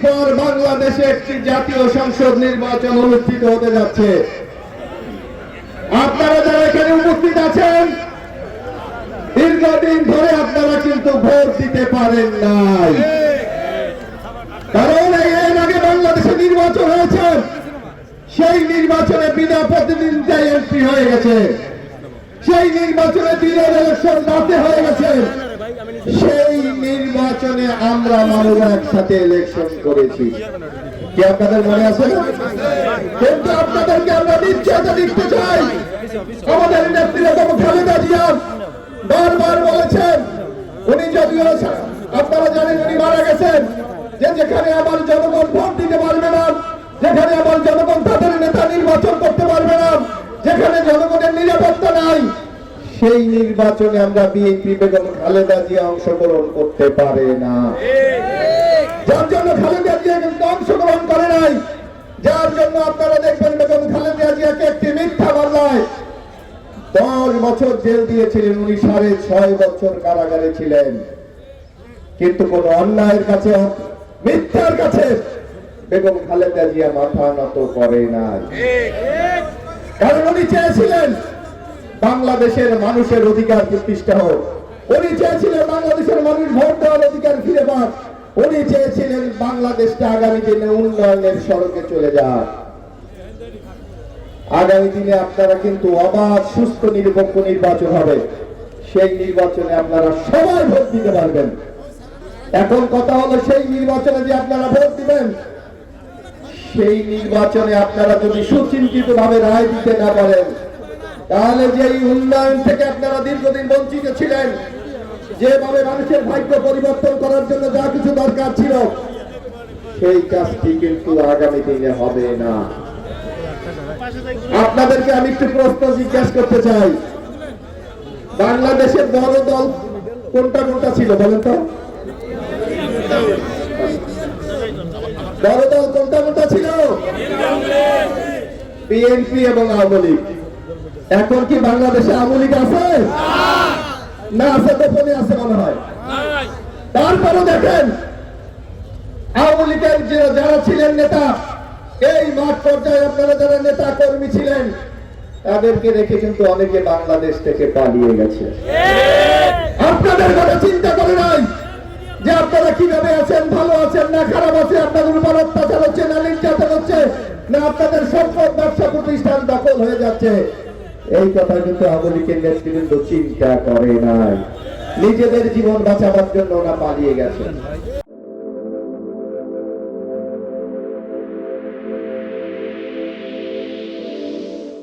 পর বাংলাদেশে একটি জাতীয় সংসদ নির্বাচন অনুষ্ঠিত হতে যাচ্ছে। আপনারা যারা এখানে উপস্থিত আছেন, দীর্ঘদিন ধরে আপনারা কিন্তু ভোট দিতে পারেন নাই, কারণ এর আগে বাংলাদেশে নির্বাচন হয়েছে, সেই নির্বাচনে বিনা প্রতিদ্বন্দ্বিতায় এমপি হয়ে গেছে, সেই নির্বাচনে দিনের ইলেকশন রাতে হয়ে গেছে, সেই নির্বাচনে আমরা মানুষ একসাথে ইলেকশন করেছি। কি আপনাদের মনে আছে? কিন্তু আপনাদেরকে আমরা নিশ্চয়তা দিতে চাই, আমাদের নেত্রী বেগম খালেদা জিয়া বারবার বলেছেন, উনি যদিও আপনারা জানেন উনি মারা গেছেন, যে যেখানে আমার জনগণ ভোট দিতে পারবে না, যেখানে আমার জনগণ তাদের নেতা নির্বাচন করতে পারবে না, যেখানে জনগণের নিরাপত্তা নাই, সেই নির্বাচনে আমরা বিএনপি বেগম খালেদা জিয়া অংশগ্রহণ করতে পারে না। যার জন্য খালেদা জিয়া কিন্তু অংশগ্রহণ করে নাই, যার জন্য আপনারা দেখবেন বেগম খালেদা জিয়াকে একটি মিথ্যা মামলায় 10 বছর জেল দিয়েছিলেন, উনি 6.5 বছর কারাগারে ছিলেন, কিন্তু কোন অন্যায়ের কাছে, মিথ্যার কাছে বেগম খালেদা জিয়া মাথা নত করে নাই। কারণ উনি চেয়েছিলেন বাংলাদেশের মানুষের অধিকার প্রতিষ্ঠা হোক, উনি চেয়েছিলেন বাংলাদেশের মানুষ ভোট দেওয়ার অধিকার ফিরে পাক, উনি চেয়েছিলেন বাংলাদেশটা আগামী দিনে উন্নয়নের সড়কে চলে যাক। আগামী দিনে আপনারা কিন্তু অবাধ, সুস্থ, নিরপেক্ষ নির্বাচন হবে, সেই নির্বাচনে আপনারা সবাই ভোট দিতে পারবেন। এখন কথা হলো, সেই নির্বাচনে যে আপনারা ভোট দিবেন, সেই নির্বাচনে আপনারা যদি সুচিন্তিত ভাবে রায় দিতে না পারেন, তাহলে যেই উন্নয়ন থেকে আপনারা দীর্ঘদিন বঞ্চিত ছিলেন, যেভাবে মানুষের ভাগ্য পরিবর্তন করার জন্য যা কিছু দরকার ছিল, সেই কাজটি কিন্তু আগামী দিনে হবে না। আপনাদেরকে আমি একটু প্রশ্ন জিজ্ঞাসা করতে চাই, বাংলাদেশের বড় দল কোনটা কোনটা ছিল বলেন তো? বড় দল কোনটা কোনটা ছিল? বিএনপি এবং আওয়ামী লীগ। এখন কি বাংলাদেশে আওয়ামী লীগ আছে? না, আছে গোপনে আছে মনে হয়। তারপরে দেখেন, আওয়ামী লীগের যারা ছিলেন নেতা, এই মাঠ পর্যায়ে আপনারা যারা নেতা কর্মী ছিলেন, তাদেরকে রেখে কিন্তু অনেকে বাংলাদেশ থেকে পালিয়ে গেছে। আপনাদের কথা চিন্তা করে নাই যে আপনারা কিভাবে আছেন, ভালো আছেন না খারাপ আছে, আপনাদের উপর অত্যাচার হচ্ছে না নির্যাতন হচ্ছে না, আপনাদের সম্পদ ব্যবসা প্রতিষ্ঠান দখল হয়ে যাচ্ছে, এই কথা কিন্তু আওয়ামী লীগের নেতৃবৃন্দ চিন্তা করে নাই। নিজেদের জীবন বাঁচাবার জন্য ওরা পালিয়ে গেছে।